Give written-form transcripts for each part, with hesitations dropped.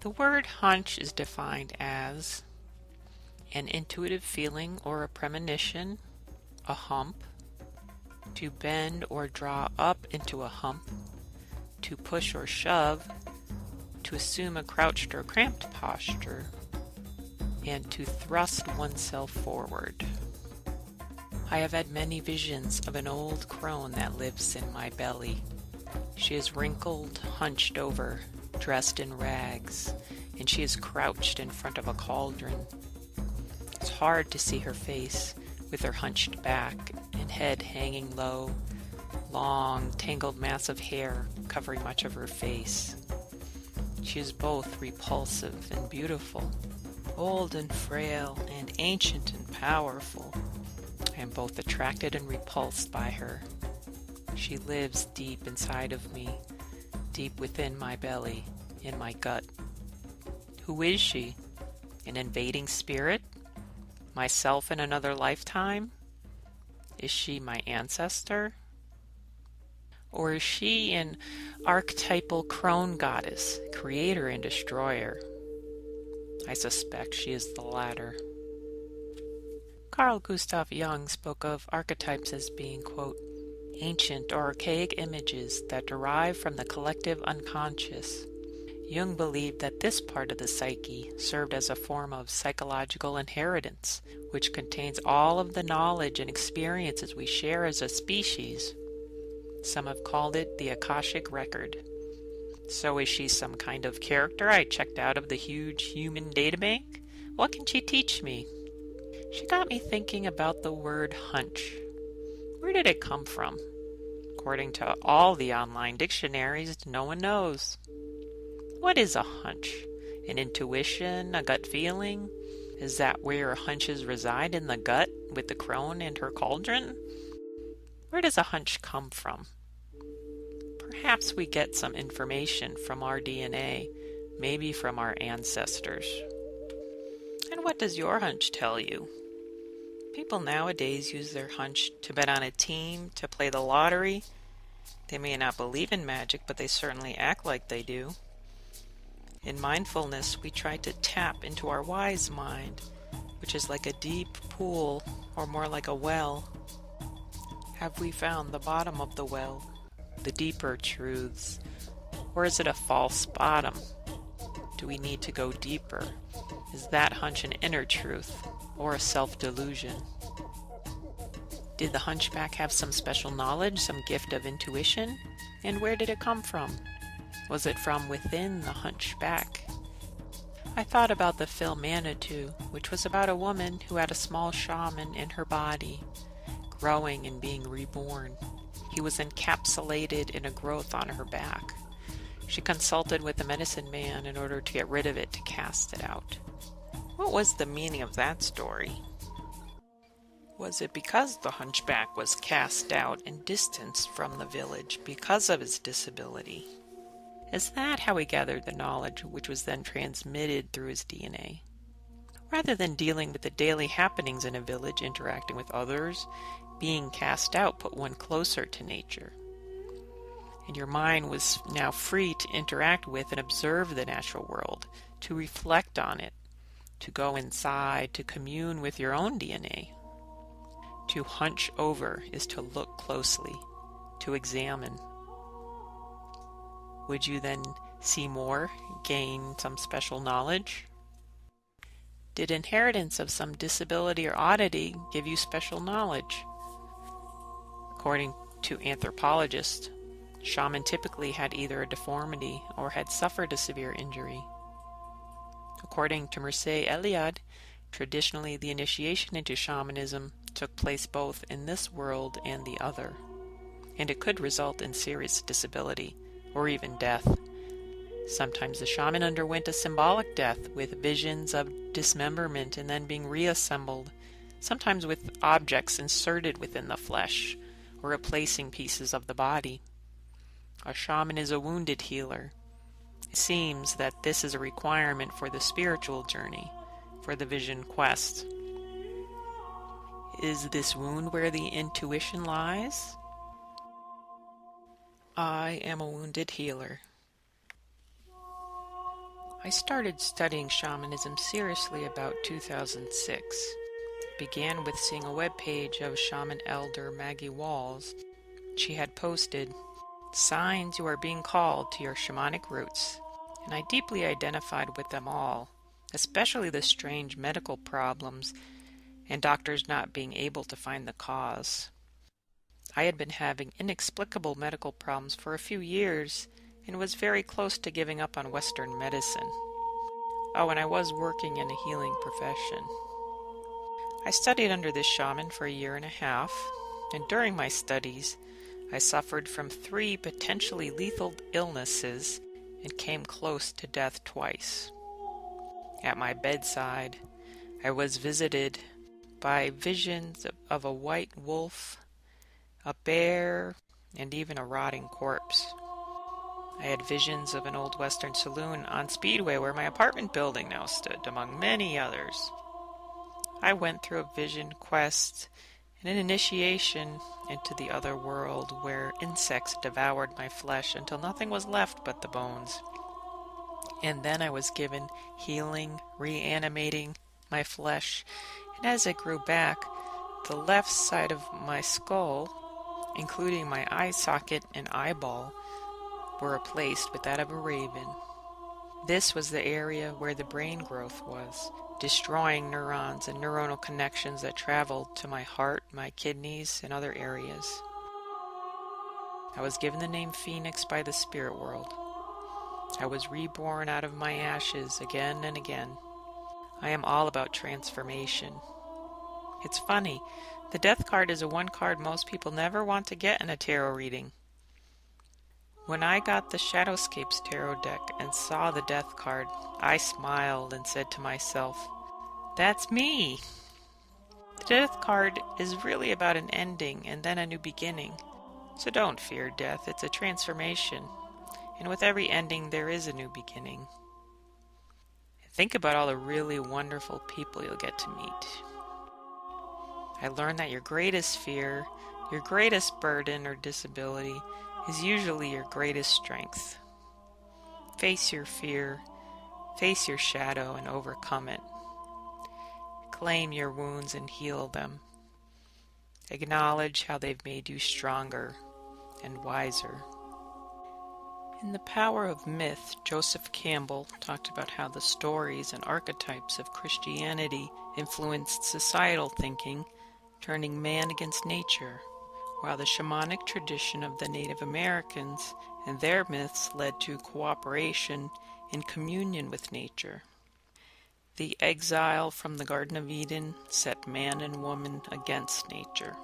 The word hunch is defined as an intuitive feeling or a premonition, a hump, to bend or draw up into a hump, to push or shove, to assume a crouched or cramped posture, and to thrust oneself forward. I have had many visions of an old crone that lives in my belly. She is wrinkled, hunched over, dressed in rags, and she is crouched in front of a cauldron. It's hard to see her face, with her hunched back and head hanging low, long, tangled mass of hair covering much of her face. She is both repulsive and beautiful, old and frail, and ancient and powerful. I am both attracted and repulsed by her. She lives deep inside of me, deep within my belly, in my gut. Who is she? An invading spirit? Myself in another lifetime? Is she my ancestor? Or is she an archetypal crone goddess, creator and destroyer? I suspect she is the latter. Carl Gustav Jung spoke of archetypes as being, quote, ancient or archaic images that derive from the collective unconscious. Jung believed that this part of the psyche served as a form of psychological inheritance, which contains all of the knowledge and experiences we share as a species. Some have called it the Akashic Record. So is she some kind of character I checked out of the huge human databank? What can she teach me? She got me thinking about the word hunch. Where did it come from? According to all the online dictionaries, no one knows. What is a hunch? An intuition? A gut feeling? Is that where hunches reside, in the gut with the crone and her cauldron? Where does a hunch come from? Perhaps we get some information from our DNA, maybe from our ancestors. And what does your hunch tell you? People nowadays use their hunch to bet on a team, to play the lottery. They may not believe in magic, but they certainly act like they do. In mindfulness, we try to tap into our wise mind, which is like a deep pool, or more like a well. Have we found the bottom of the well, the deeper truths? Or is it a false bottom? Do we need to go deeper? Is that hunch an inner truth, or a self-delusion? Did the hunchback have some special knowledge, some gift of intuition? And where did it come from? Was it from within the hunchback? I thought about the film Manitou, which was about a woman who had a small shaman in her body, growing and being reborn. He was encapsulated in a growth on her back. She consulted with the medicine man in order to get rid of it, to cast it out. What was the meaning of that story? Was it because the hunchback was cast out and distanced from the village because of his disability? Is that how he gathered the knowledge which was then transmitted through his DNA? Rather than dealing with the daily happenings in a village, interacting with others, being cast out put one closer to nature. And your mind was now free to interact with and observe the natural world, to reflect on it, to go inside, to commune with your own DNA. To hunch over is to look closely, to examine. Would you then see more, gain some special knowledge? Did inheritance of some disability or oddity give you special knowledge? According to anthropologists, shaman typically had either a deformity or had suffered a severe injury. According to Mircea Eliade, traditionally the initiation into shamanism took place both in this world and the other, and it could result in serious disability or even death. Sometimes the shaman underwent a symbolic death with visions of dismemberment and then being reassembled, sometimes with objects inserted within the flesh or replacing pieces of the body. A shaman is a wounded healer. It seems that this is a requirement for the spiritual journey, for the vision quest. Is this wound where the intuition lies? I am a wounded healer. I started studying shamanism seriously about 2006. Began with seeing a webpage of shaman elder Maggie Walls. She had posted, "Signs you are being called to your shamanic roots," and I deeply identified with them all, especially the strange medical problems and doctors not being able to find the cause. I had been having inexplicable medical problems for a few years and was very close to giving up on Western medicine. Oh, and I was working in a healing profession. I studied under this shaman for a year and a half, and during my studies, I suffered from 3 potentially lethal illnesses and came close to death twice. At my bedside, I was visited by visions of a white wolf, a bear, and even a rotting corpse. I had visions of an old Western saloon on Speedway where my apartment building now stood, among many others. I went through a vision quest and an initiation into the other world where insects devoured my flesh until nothing was left but the bones. And then I was given healing, reanimating my flesh, and as it grew back, the left side of my skull, including my eye socket and eyeball, were replaced with that of a raven. This was the area where the brain growth was, destroying neurons and neuronal connections that traveled to my heart, my kidneys, and other areas. I was given the name Phoenix by the spirit world. I was reborn out of my ashes again and again. I am all about transformation. It's funny, the death card is a one card most people never want to get in a tarot reading. When I got the Shadowscapes tarot deck and saw the death card, I smiled and said to myself, "That's me." The death card is really about an ending and then a new beginning. So don't fear death, it's a transformation. And with every ending, there is a new beginning. Think about all the really wonderful people you'll get to meet. I learned that your greatest fear, your greatest burden or disability, is usually your greatest strength. Face your fear, face your shadow and overcome it. Claim your wounds and heal them. Acknowledge how they've made you stronger and wiser. In The Power of Myth, Joseph Campbell talked about how the stories and archetypes of Christianity influenced societal thinking, turning man against nature, while the shamanic tradition of the Native Americans and their myths led to cooperation and communion with nature. The exile from the Garden of Eden set man and woman against nature.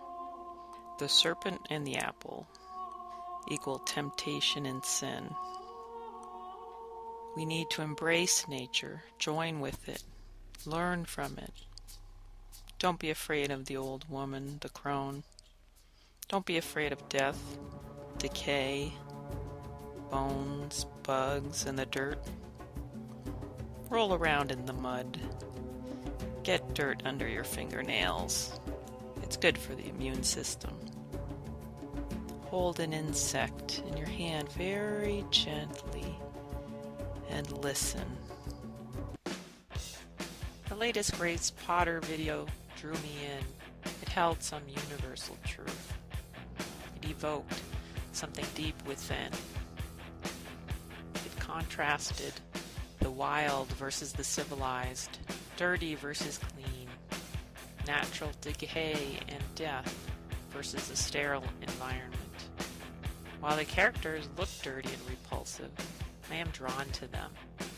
The serpent and the apple equal temptation and sin. We need to embrace nature, join with it, learn from it. Don't be afraid of the old woman, the crone. Don't be afraid of death, decay, bones, bugs, and the dirt. Roll around in the mud. Get dirt under your fingernails. It's good for the immune system. Hold an insect in your hand very gently and listen. The latest Grace Potter video drew me in. It held some universal truth. It evoked something deep within. It contrasted the wild versus the civilized, dirty versus clean, natural decay and death versus a sterile environment. While the characters look dirty and repulsive, I am drawn to them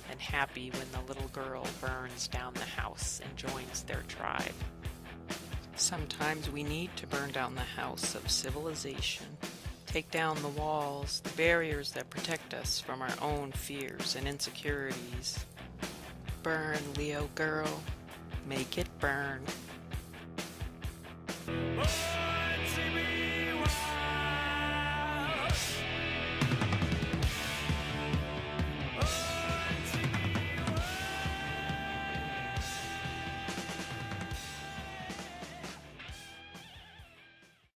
and happy when the little girl burns down the house and joins their tribe. Sometimes we need to burn down the house of civilization, take down the walls, the barriers that protect us from our own fears and insecurities. Burn, Leo girl, make it burn.